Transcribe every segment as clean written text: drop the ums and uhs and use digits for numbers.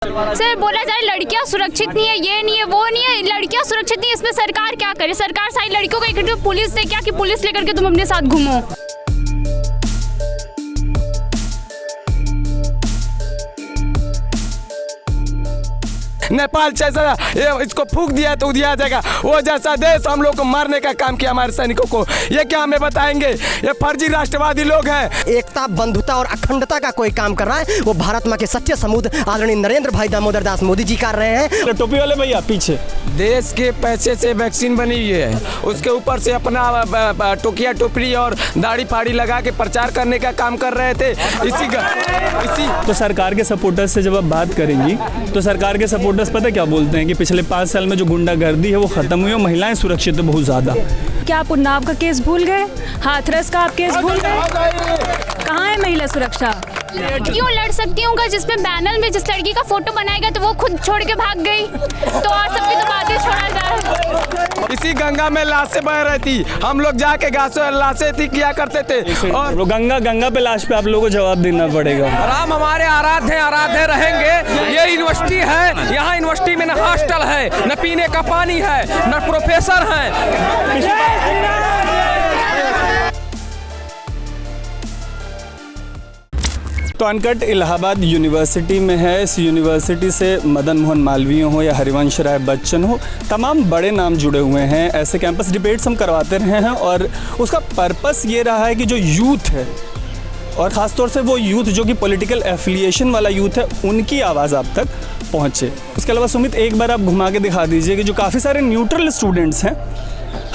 Sir बोला जाए लड़कियां सुरक्षित नहीं है, ये नहीं है, वो नहीं है, लड़कियां सुरक्षित नहीं है, इसमें सरकार क्या करे? सरकार सारी लड़कियों को इकट्ठे पुलिस दे क्या कि पुलिस लेकर के तुम अपने साथ घूमो। नेपाल जैसा इसको फूंक दिया तो दिया जाएगा, वो जैसा देश हम लोग को मारने का काम किया हमारे सैनिकों को, ये क्या हमें बताएंगे? ये फर्जी राष्ट्रवादी लोग हैं। एकता, बंधुता और अखंडता का कोई काम कर रहा है वो भारत माँ के सच्चे सपूत आदरणीय नरेंद्र भाई दामोदर दास मोदी जी कर रहे हैं। टोपी वाले भैया पीछे देश के पैसे से वैक्सीन बनी हुई है, उसके ऊपर से अपना टोकिया टोपरी और दाढ़ी फाड़ी लगा के प्रचार करने का काम कर रहे थे। इसी तो सरकार के सपोर्टर्स से जब आप बात करेंगी तो सरकार के सपोर्टर्स पता क्या बोलते हैं कि पिछले 5 साल में जो गुंडागर्दी है वो खत्म हुई है, महिलाएं सुरक्षित है बहुत ज्यादा। क्या आप उन्नाव का केस भूल गए? हाथरस का आप केस भूल गए? कहाँ है महिला सुरक्षा? क्यों लड़ सकती हूँ जिसमें बैनर में जिस लड़की का फोटो बनाएगा तो वो खुद छोड़ के भाग गई, तो और सबकी तो बातें छोड़ा जाए। इसी गंगा में लाशें बह रही थी, हम लोग जाके लाशें थी किया करते थे। और गंगा पे लाश पे आप लोगों को जवाब देना पड़ेगा। राम हमारे आराध्य रहेंगे। ये यूनिवर्सिटी है, यहाँ यूनिवर्सिटी में न हॉस्टल है, न पीने का पानी है, न प्रोफेसर हैं। तो अनकट इलाहाबाद यूनिवर्सिटी में है। इस यूनिवर्सिटी से मदन मोहन मालवीय हो या हरिवंश राय बच्चन हो, तमाम बड़े नाम जुड़े हुए हैं। ऐसे कैंपस डिबेट्स हम करवाते रहे हैं और उसका पर्पस ये रहा है कि जो यूथ है और ख़ास तौर से वो यूथ जो कि पॉलिटिकल एफिलिएशन वाला यूथ है, उनकी आवाज़ आप तक पहुँचे। उसके अलावा सुमित एक बार आप घुमा के दिखा दीजिए कि जो काफ़ी सारे न्यूट्रल स्टूडेंट्स हैं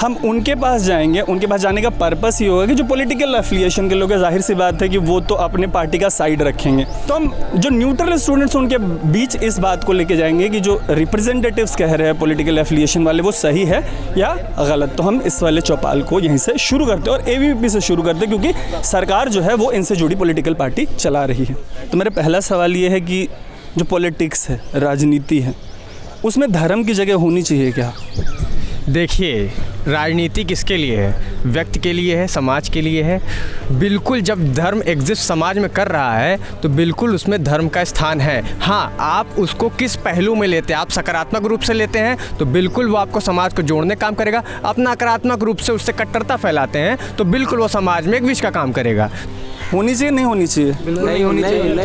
हम उनके पास जाएंगे। उनके पास जाने का पर्पस ये होगा कि जो पॉलिटिकल एफिलिएशन के लोग हैं, जाहिर सी बात है कि वो तो अपने पार्टी का साइड रखेंगे, तो हम जो न्यूट्रल स्टूडेंट्स उनके बीच इस बात को लेके जाएंगे कि जो रिप्रेजेंटेटिव्स कह रहे हैं पॉलिटिकल एफिलिएशन वाले वो सही है या गलत। तो हम इस वाले चौपाल को यहीं से शुरू करते हैं और ABVP से शुरू करते हैं क्योंकि सरकार जो है वो इनसे जुड़ी पॉलिटिकल पार्टी चला रही है। तो मेरा पहला सवाल ये है कि जो पॉलिटिक्स है, राजनीति है, उसमें धर्म की जगह होनी चाहिए क्या? देखिए, राजनीति किसके लिए है? व्यक्ति के लिए है, समाज के लिए है। बिल्कुल जब धर्म एग्जिस्ट समाज में कर रहा है तो बिल्कुल उसमें धर्म का स्थान है। हाँ, आप उसको किस पहलू में लेते हैं? आप सकारात्मक रूप से लेते हैं तो बिल्कुल वो आपको समाज को जोड़ने काम करेगा। आप नकारात्मक रूप से उससे कट्टरता फैलाते हैं तो बिल्कुल वो समाज में एक विष का काम करेगा। होनी चाहिए नहीं होनी चाहिए?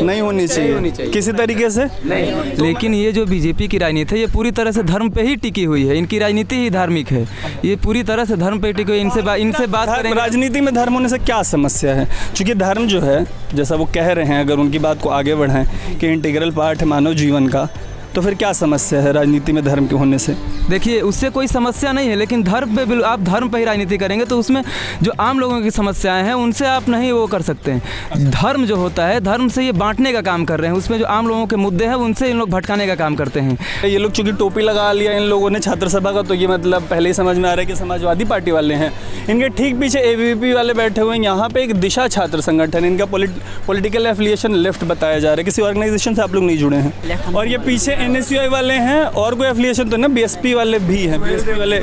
नहीं होनी चाहिए किसी तरीके से नहीं। लेकिन ये जो बीजेपी की राजनीति है ये पूरी तरह से धर्म पे ही टिकी हुई है। इनकी राजनीति ही धार्मिक है, ये पूरी तरह से धर्म पे टिकी हुई है। इनसे बात करें, राजनीति में धर्म होने से क्या समस्या है? क्योंकि धर्म जो है, जैसा वो कह रहे हैं, अगर उनकी बात को आगे बढ़ाएं कि इंटीग्रल पार्ट है मानव जीवन का, तो फिर क्या समस्या है राजनीति में धर्म के होने से? देखिए, उससे कोई समस्या नहीं है, लेकिन धर्म पे आप धर्म पे ही राजनीति करेंगे तो उसमें जो आम लोगों की समस्याएं हैं उनसे आप नहीं वो कर सकते हैं। धर्म जो होता है, धर्म से ये बांटने का काम कर रहे हैं, उसमें जो आम लोगों के मुद्दे हैं उनसे इन लोग भटकाने का काम करते हैं। ये लोग चूंकि टोपी लगा लिया इन लोगों ने छात्र सभा का, तो ये मतलब पहले ही समझ में आ रहा है कि समाजवादी पार्टी वाले हैं। इनके ठीक पीछे ABVP वाले बैठे हुए हैं। यहाँ पे एक दिशा छात्र संगठन, इनका पॉलिटिकल एफिलिएशन लेफ्ट बताया जा रहा है, किसी ऑर्गेनाइजेशन से आप लोग नहीं जुड़े हैं। और ये पीछे NSUI वाले हैं और कोई एफिलिएशन तो ना, BSP वाले भी हैं, BSP वाले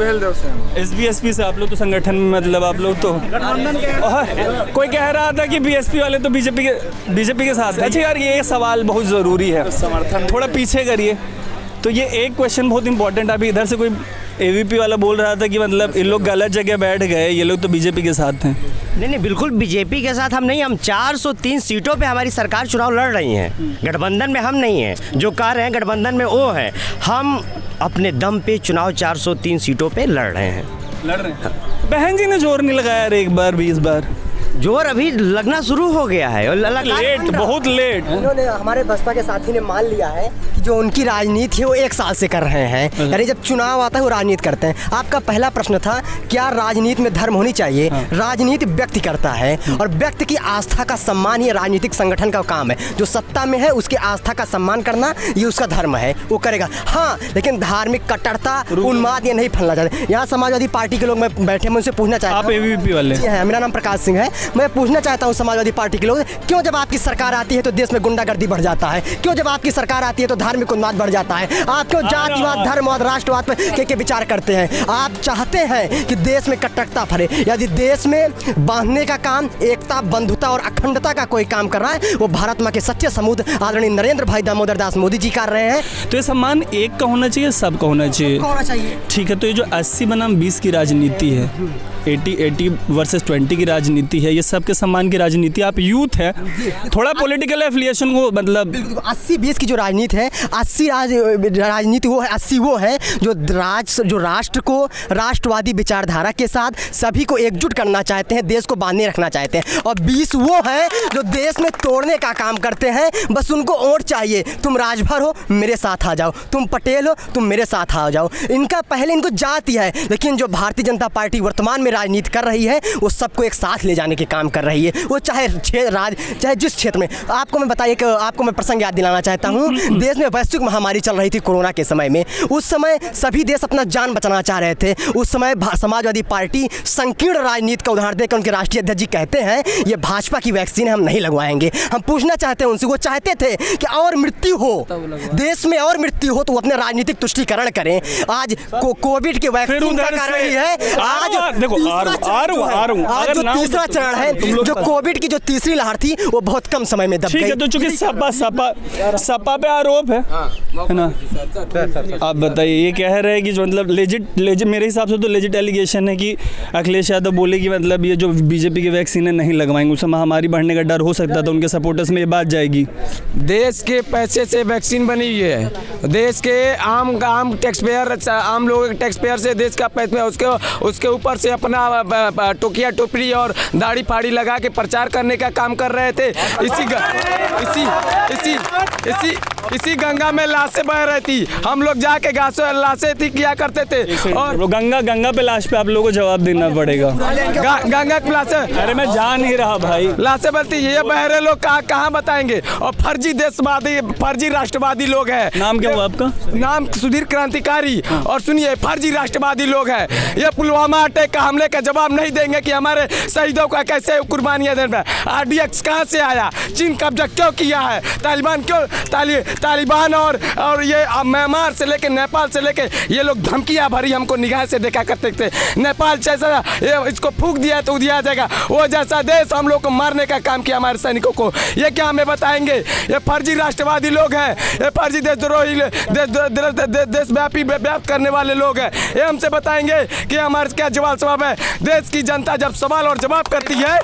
SBSP से आप लोग तो संगठन में, मतलब आप लोग तो कोई कह रहा था कि BSP वाले तो बीजेपी के साथ। अच्छा यार, ये सवाल बहुत ज़रूरी है, समर्थन थोड़ा पीछे करिए। तो ये एक क्वेश्चन बहुत इंपॉर्टेंट, अभी इधर से कोई ABVP वाला बोल रहा था कि मतलब इन लोग गलत जगह बैठ गए, ये लोग तो बीजेपी के साथ हैं। नहीं, बिल्कुल बीजेपी के साथ हम नहीं। हम 403 सीटों पे हमारी सरकार चुनाव लड़ रही है, गठबंधन में हम नहीं हैं। जो कह रहे हैं गठबंधन में वो है, हम अपने दम पे चुनाव 403 सीटों पे लड़ रहे हैं। बहन जी ने जोर नहीं लगाया यार, एक बार 20 बार जोर अभी लगना शुरू हो गया है और लेट, बहुत लेट। उन्होंने, हमारे बसपा के साथी ने मान लिया है कि जो उनकी राजनीति है वो 1 साल से कर रहे हैं, यानी जब चुनाव आता है वो राजनीति करते हैं। आपका पहला प्रश्न था क्या राजनीति में धर्म होनी चाहिए? राजनीति व्यक्ति करता है और व्यक्ति की आस्था का सम्मान ही राजनीतिक संगठन का काम है। जो सत्ता में है उसकी आस्था का सम्मान करना ये उसका धर्म है, वो करेगा। हाँ, लेकिन धार्मिक कट्टरता, उन्माद ये नहीं फैलना चाहते। यहाँ समाजवादी पार्टी के लोग मैं बैठे, मैं उनसे पूछना चाहता हूँ। आप ABVP वाले हैं? मेरा नाम प्रकाश सिंह है। मैं पूछना चाहता हूँ समाजवादी पार्टी के लोग, क्यों जब आपकी सरकार आती है तो देश में गुंडागर्दी बढ़ जाता है? क्यों जब आपकी सरकार आती है तो धार्मिक उन्माद बढ़ जाता है? आप क्यों जातिवाद, धर्मवाद, राष्ट्रवाद पर के विचार करते हैं? आप चाहते हैं कि देश में कट्टरता फैले। यदि देश में बांधने का काम, एकता, बंधुता और अखंडता का कोई काम कर रहा है, वो भारत माँ के सच्चे सपूत आदरणीय नरेंद्र भाई दामोदर दास मोदी जी कर रहे हैं। तो ये सम्मान एक का होना चाहिए, सबका होना चाहिए? होना चाहिए। ठीक है, तो ये जो 80 बनाम 20 की राजनीति है, 80 वर्सेस 20 की राजनीति है, ये सबके सम्मान की राजनीति। आप यूथ है, थोड़ा पॉलिटिकल एफिलिएशन को मतलब 80-20 की जो राजनीति है, 80 राजनीति वो है, 80 वो है जो राष्ट्र को राष्ट्रवादी विचारधारा के साथ सभी को एकजुट करना चाहते हैं, देश को बांधे रखना चाहते हैं, और 20 वो है जो देश में तोड़ने का काम करते हैं। बस उनको वोट चाहिए, तुम राजभर हो मेरे साथ आ जाओ, तुम पटेल हो तुम मेरे साथ आ जाओ। इनका पहले इनको जाति है, लेकिन जो भारतीय जनता पार्टी वर्तमान में राजनीति कर रही है वो सबको एक साथ ले जाने के काम कर रही है, वो चाहे जिस क्षेत्र में। आपको मैं बताइए कि आपको मैं प्रसंग याद दिलाना चाहता हूँ। देश में वैश्विक महामारी चल रही थी कोरोना के समय में, उस समय सभी देश अपना जान बचाना चाह रहे थे। उस समय समाजवादी पार्टी संकीर्ण राजनीति का उदाहरण देकर उनके राष्ट्रीय अध्यक्ष जी कहते हैं ये भाजपा की वैक्सीन हम नहीं लगवाएंगे। हम पूछना चाहते हैं उनसे, वो चाहते थे कि और मृत्यु हो देश में, और मृत्यु हो तो वो अपने राजनीतिक तुष्टीकरण करें। आज कोविड के वैक्सीन का कारण ही है। आज जो तीसरा चरण है, जो कोविड की जो तीसरी लहर थी वो बहुत कम समय में दब गई। तो चूंकि सपा पे आरोप है ना, आप बताइए, ये कह रहे हैं कि जो मतलब लेजिट मेरे हिसाब से तो लेजिट एलिगेशन है कि अखिलेश यादव बोले कि मतलब ये जो बीजेपी की वैक्सीन है नहीं लगवाएंगे, उससे महामारी बढ़ने का डर हो सकता था, उनके सपोर्टर्स में ये बात जाएगी। देश के पैसे से वैक्सीन बनी हुई है, देश के आम टैक्स पेयर, आम लोगों के टैक्स पेयर से देश का पैसा, उसके ऊपर से अपना टोकिया टोपरी और दाढ़ी फाड़ी लगा के प्रचार करने का काम कर रहे थे। इसी गंगा में लाशें बह रही थी, हम लोग जाके लाशें थी किया करते थे। और गंगा पे लाश पे आप लोगों को जवाब देना पड़ेगा। गंगा की लाशें, अरे मैं जा नहीं रहा भाई, लाशें बहती, ये बहरे लोग कहाँ बताएंगे? और फर्जी देशवादी, फर्जी राष्ट्रवादी लोग हैं। नाम क्या हुआ आपका? नाम सुधीर क्रांतिकारी। और सुनिए, फर्जी राष्ट्रवादी लोग हैं, ये पुलवामा अटैक का हमले का जवाब नहीं देंगे कि हमारे शहीदों का कैसे कुर्बानियां देना। RDX कहाँ से आया? चीन कब्जा क्यों किया है? तालिबान और ये म्यांमार से लेके नेपाल से लेके ये लोग धमकियां भरी हमको निगाह से देखा करते थे। नेपाल जैसा इसको फूंक दिया तो दिया जाएगा, वो जैसा देश हम लोग को मारने का काम किया हमारे सैनिकों को, ये क्या हमें बताएंगे? ये फर्जी राष्ट्रवादी लोग हैं, ये फर्जी देशद्रोही, देशव्यापी व्याप्त करने वाले लोग हैं। ये हमसे बताएंगे कि हमारे क्या जवाब है? देश की जनता जब सवाल और जवाब करती है,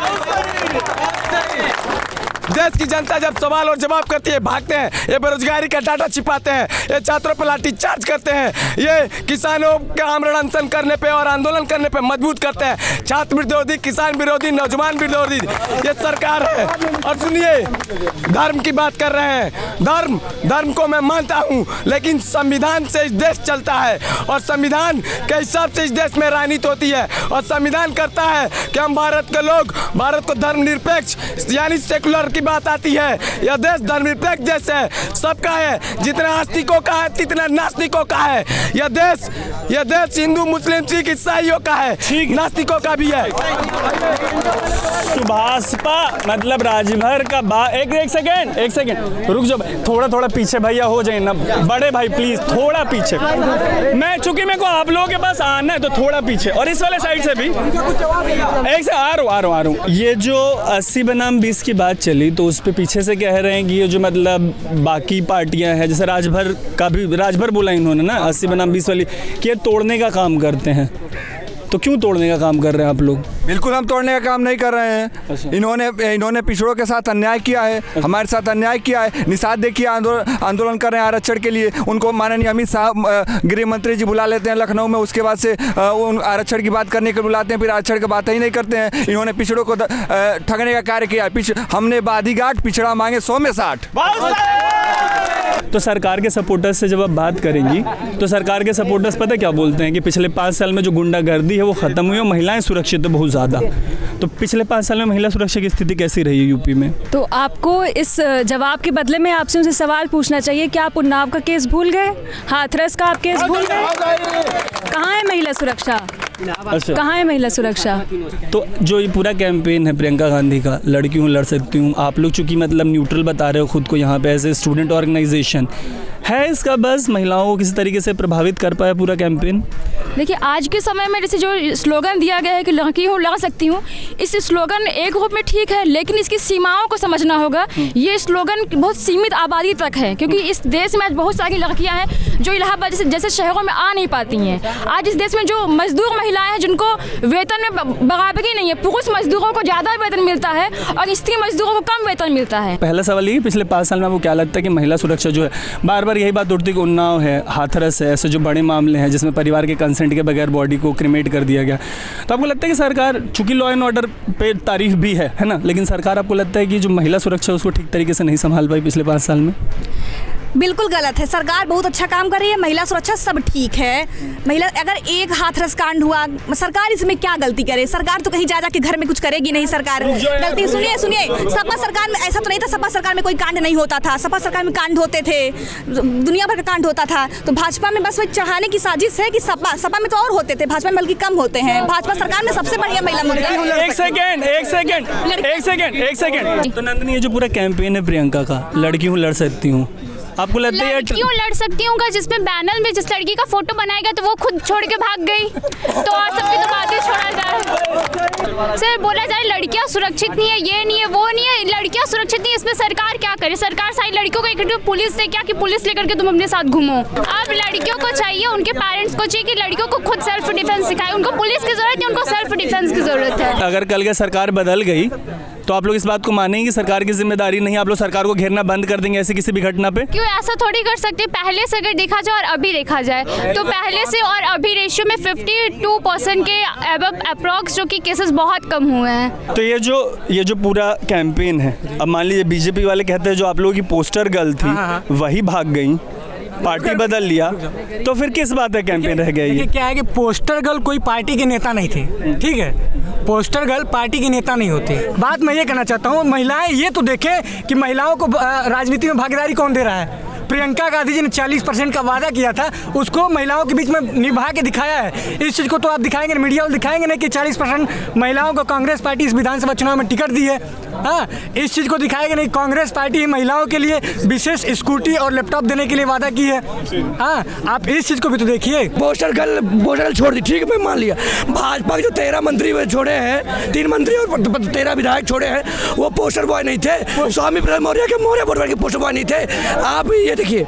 देश की जनता जब सवाल और जवाब करती है, भागते हैं, ये बेरोजगारी का डाटा छिपाते हैं, ये छात्रों पर लाठी चार्ज करते हैं, ये किसानों का आमरण अनशन करने पे और आंदोलन करने पे मजबूत करते हैं। छात्र विरोधी, किसान विरोधी, नौजवान विरोधी ये सरकार है। और सुनिए, धर्म की बात कर रहे हैं, धर्म को मैं मानता हूँ, लेकिन संविधान से इस देश चलता है और संविधान के हिसाब से इस देश में राजनीति होती है। और संविधान करता है कि हम भारत के लोग, भारत को धर्मनिरपेक्ष यानी सेकुलर की बात आती है, यह देश धर्मनिरपेक्ष देश है, सबका है, जितना आस्तिकों का है जितना नास्तिकों का है। यह देश हिंदू, मुस्लिम, सिख, ईसाइयों का है, नास्तिकों का भी है। सुभाषपा मतलब राजभर का एक सेकेंड रुक जाओ, थोड़ा पीछे भैया हो जाए ना, बड़े भाई प्लीज थोड़ा पीछे। मैं चूंकि मेरे को आप लोगों के पास आना है तो थोड़ा पीछे, और इस वाले साइड से भी एक से आ रहा हूँ। ये जो 80 बनाम 20 की बात चली तो उस पे पीछे से कह रहे हैं कि ये जो मतलब बाकी पार्टियां हैं, जैसे राजभर बोला इन्होंने ना 80 बनाम 20 वाली, कि ये तोड़ने का काम करते हैं। तो क्यों तोड़ने का काम कर रहे हैं आप लोग? बिल्कुल हम तोड़ने का काम नहीं कर रहे हैं। अच्छा। इन्होंने पिछड़ों के साथ अन्याय किया है, हमारे साथ अन्याय किया है। निषाद देखिए आंदोलन कर रहे हैं आरक्षण के लिए, उनको माननीय अमित शाह गृह मंत्री जी बुला लेते हैं लखनऊ में, उसके बाद से उन आरक्षण की बात करने के बुलाते हैं, फिर आरक्षण की बात ही नहीं करते हैं। इन्होंने पिछड़ों को ठगने का कार्य किया। हमने बादीघाट पिछड़ा मांगे 100 में 60। तो सरकार के सपोर्टर्स से जब आप बात करेंगी तो सरकार के सपोर्टर्स पता क्या बोलते हैं कि पिछले 5 साल में जो गुंडागर्दी है वो खत्म हुई और महिलाएं सुरक्षित है बहुत ज़्यादा। तो पिछले 5 साल में महिला सुरक्षा की स्थिति कैसी रही है यूपी में? तो आपको इस जवाब के बदले में आपसे उनसे सवाल पूछना चाहिए कि आप उन्नाव का केस भूल गए, हाथरस का आप केस भूल गए? कहाँ है महिला सुरक्षा? अच्छा, कहाँ है महिला सुरक्षा? तो जो ये पूरा कैंपेन है प्रियंका गांधी का, लड़की हूँ लड़ सकती हूँ, आप लोग चूंकि मतलब न्यूट्रल बता रहे हो खुद को यहाँ पे एज ए स्टूडेंट ऑर्गेनाइजेशन, है इसका बस महिलाओं को किसी तरीके से प्रभावित कर पाया पूरा कैंपेन? देखिए, आज के समय में जैसे जो स्लोगन दिया गया है कि लड़की हूँ लड़ सकती हूँ, इस स्लोगन एक रूप में ठीक है, लेकिन इसकी सीमाओं को समझना होगा। ये स्लोगन बहुत सीमित आबादी तक है, क्योंकि इस देश में आज बहुत सारी लड़कियां हैं जो इलाहाबाद जैसे शहरों में आ नहीं पाती हैं। आज इस देश में जो मजदूर महिलाएं हैं जिनको वेतन में बराबरी नहीं है, पुरुष मजदूरों को ज़्यादा वेतन मिलता है और स्त्री मजदूरों को कम वेतन मिलता है। पहला सवाल ये, पिछले 5 साल में आपको क्या लगता है कि महिला सुरक्षा जो है, बार बार यही बात उठती है कि उन्नाव है, हाथरस है, ऐसे जो बड़े मामले हैं जिसमें परिवार के कंसेंट के बगैर बॉडी को क्रिमेट कर दिया गया, तो आपको लगता है कि सरकार, चूंकि लॉ एंड ऑर्डर पे तारीफ भी है ना, लेकिन सरकार आपको लगता है कि जो महिला सुरक्षा उसको ठीक तरीके से नहीं संभाल पाई पिछले 5 साल में? बिल्कुल गलत है। सरकार बहुत अच्छा काम कर रही है, महिला सुरक्षा सब ठीक है। महिला अगर एक हाथरस कांड हुआ, सरकार इसमें क्या गलती करे? सरकार तो कहीं जा के घर में कुछ करेगी नहीं। सरकार गलती, सुनिए सपा सरकार में ऐसा तो नहीं था, सपा सरकार में कोई कांड नहीं होता था, सपा सरकार में कांड होते थे, दुनिया भर का कांड होता था। तो भाजपा में बस वही चढ़ाने की साजिश है कि सपा में तो और होते थे, भाजपा में बल्कि कम होते हैं। भाजपा सरकार में सबसे बढ़िया महिला मंत्री। एक सेकेंड। तो नंदनी, ये जो पूरा कैंपेन है प्रियंका का, लड़की हूँ लड़ सकती हूँ, आपको लगता है लड़कियों लड़ सकती हूँ का जिसमें बैनर में जिस लड़की का फोटो बनाएगा तो वो खुद छोड़ के भाग गई, तो और सबकी तो बातें छोड़ा जाए। सर, बोला जाए लड़कियाँ सुरक्षित नहीं है, ये नहीं है, वो नहीं है, लड़कियाँ सुरक्षित नहीं है, इसमें सरकार क्या करे? सरकार सारी लड़कियों को इकट्ठे, पुलिस ने क्या कि पुलिस लेकर के तुम अपने साथ घूमो। अब लड़कियों को चाहिए, उनके पेरेंट्स को चाहिए कि लड़कियों को खुद सेल्फ डिफेंस सिखाए। उनको पुलिस की जरूरत नहीं, उनको सेल्फ डिफेंस की जरूरत है। अगर कल के सरकार बदल गई तो आप लोग इस बात को मानेंगे कि सरकार की जिम्मेदारी नहीं, आप लोग सरकार को घेरना बंद कर देंगे ऐसे किसी भी घटना पे? क्यों, ऐसा थोड़ी कर सकते। पहले से अगर देखा जाए और अभी देखा जाए तो पहले से और अभी रेशियो में 52% के अबव अप्रॉक्स जो कि केसेस बहुत कम हुए हैं। तो ये जो पूरा कैंपेन है, अब मान लीजिए बीजेपी वाले कहते हैं जो आप लोगों की पोस्टर गर्ल थी वही भाग गई, पार्टी बदल लिया, तो फिर किस बात है कैंपेन रह गया? ये क्या है कि पोस्टर गर्ल कोई पार्टी के नेता नहीं थे, ठीक है? पोस्टर गर्ल पार्टी के नेता नहीं होते। बात मैं ये कहना चाहता हूँ, महिलाएं ये तो देखें कि महिलाओं को राजनीति में भागीदारी कौन दे रहा है। प्रियंका गांधी जी ने 40% का वादा किया था, उसको महिलाओं के बीच में निभा के दिखाया है। इस चीज़ को तो आप दिखाएंगे, मीडिया वाले दिखाएंगे नहीं कि 40% महिलाओं को कांग्रेस पार्टी इस विधानसभा चुनाव में टिकट दी है। हाँ, इस चीज़ को दिखाएंगे नहीं, कांग्रेस पार्टी ही महिलाओं के लिए विशेष स्कूटी और लैपटॉप देने के लिए वादा की है। हाँ, आप इस चीज़ को भी तो देखिए। पोस्टर गर्ल छोड़ दी, ठीक है, मैं मान लिया। भाजपा के जो 13 मंत्री छोड़े हैं, 3 मंत्री और 13 विधायक छोड़े हैं, वो पोस्टर बॉय नहीं थे। स्वामी प्रसाद मौर्य के बोर्ड के पोस्टर बॉय नहीं थे। आप ये देखिए,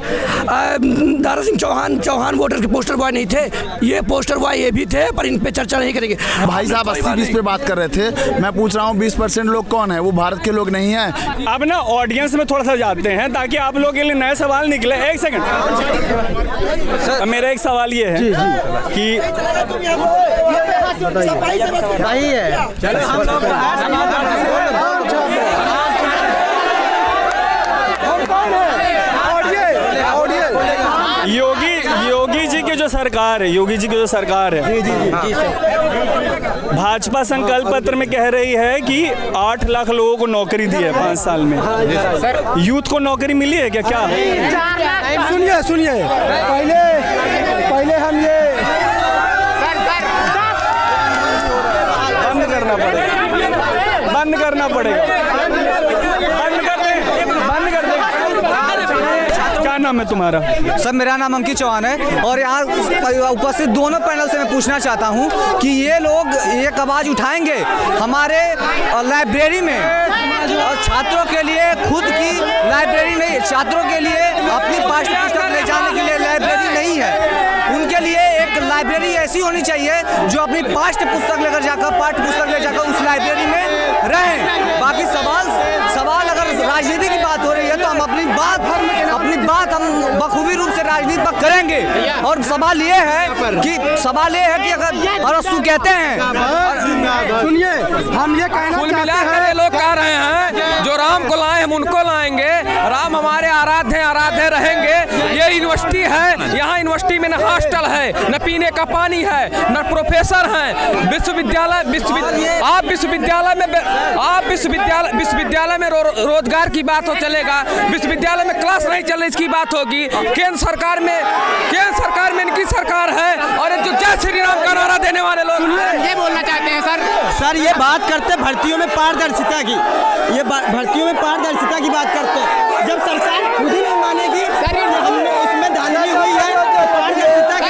दारा सिंह चौहान वोटर के पोस्टर बॉय नहीं थे, ये पोस्टर बॉय ये भी थे, पर इन पे चर्चा नहीं करेंगे। भाई साहब 80-20 पे बात कर रहे थे, मैं पूछ रहा हूँ 20% लोग कौन है? वो भारत के लोग नहीं हैं। अब ना ऑडियंस में थोड़ा सा जाते हैं ताकि आप लोगों के लिए नए सवाल निकले। एक सेकंड, मेरा एक सवाल ये है कि योगी जी की जो सरकार है, भाजपा संकल्प पत्र में कह रही है कि 8 लाख लोगों को नौकरी दी है 5 साल में। यूथ को नौकरी मिली है क्या? सुनिए, पहले हम ये बंद करना पड़ेगा। क्या नाम है तुम्हारा? सर, मेरा नाम अंकित चौहान है और यहाँ उपस्थित दोनों पैनल से मैं पूछना चाहता हूँ कि ये लोग एक आवाज़ उठाएंगे हमारे लाइब्रेरी में, और छात्रों के लिए खुद की लाइब्रेरी नहीं, छात्रों के लिए अपनी पाठ्य पुस्तक ले जाने के लिए लाइब्रेरी नहीं है। उनके लिए एक लाइब्रेरी ऐसी होनी चाहिए जो अपनी पाठ्य पुस्तक ले जाकर उस लाइब्रेरी में रहें। बाकी सवाल अगर राजनीति की बात हो रही है तो हम अपनी बात हम बखूबी रूप से राजनीति पर करेंगे। और सवाल ये है कि अगर अरस्तु कहते हैं, सुनिए, हम ये कहना चाहते हैं, लोग कह रहे हैं जो राम को लाए हम उनको लाएंगे, राम हमारे आराध्य रहेंगे। ये यूनिवर्सिटी है, यहाँ यूनिवर्सिटी में न हॉस्टल है, न पीने का पानी है, न प्रोफेसर हैं। विश्वविद्यालय में रोजगार की बात हो चलेगा, विश्वविद्यालय में क्लास नहीं चल रही इसकी बात होगी। केंद्र सरकार में इनकी सरकार है और जो जय श्री राम का नारा देने वाले लोग ये बोलना चाहते हैं सर ये बात करते भर्तियों में पारदर्शिता की, ये भर्तियों में पारदर्शिता की बात करते हैं। जब सरकार खुद ही नहीं मानेगी हमने इसमें धांधली हुई है पारदर्शिता की।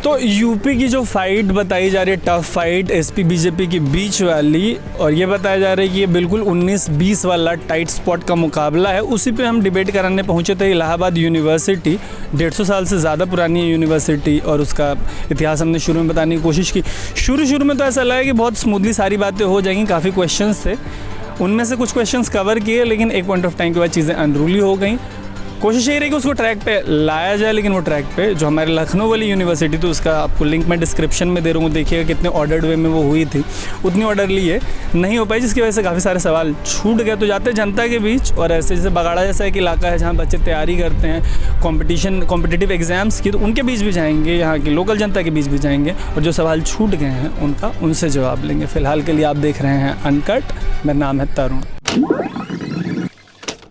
तो यूपी की जो फाइट बताई जा रही है, टफ फाइट एसपी बीजेपी के बीच वाली, और ये बताया जा रहा है कि ये बिल्कुल 19-20 वाला टाइट स्पॉट का मुकाबला है। उसी पे हम डिबेट कराने पहुंचे थे। इलाहाबाद यूनिवर्सिटी 150 साल से ज़्यादा पुरानी है यूनिवर्सिटी, और उसका इतिहास हमने शुरू में बताने की कोशिश की। शुरू में तो ऐसा लगा कि बहुत स्मूथली सारी बातें हो जाएंगी, काफ़ी क्वेश्चंस थे, उनमें से कुछ क्वेश्चंस कवर किए, लेकिन एक पॉइंट ऑफ टाइम के बाद चीज़ें अनरूली हो गई। कोशिश ये रही कि उसको ट्रैक पे लाया जाए, लेकिन वो ट्रैक पे जो हमारे लखनऊ वाली यूनिवर्सिटी थी उसका आपको लिंक मैं डिस्क्रिप्शन में दे रहा हूँ, देखिएगा कितने ऑर्डर्ड वे में वो हुई थी, उतनी ऑर्डरली है नहीं हो पाई, जिसकी वजह से काफ़ी सारे सवाल छूट गए। तो जाते जनता के बीच, और ऐसे जैसे बगाड़ा जैसा एक इलाका है जहाँ बच्चे तैयारी करते हैं कॉम्पिटिटिव एग्जाम्स की, तो उनके बीच भी जाएंगे, यहाँ की लोकल जनता के बीच भी जाएंगे, और जो सवाल छूट गए हैं उनसे जवाब लेंगे। फ़िलहाल के लिए आप देख रहे हैं अनकट, मेरा नाम है तरुण।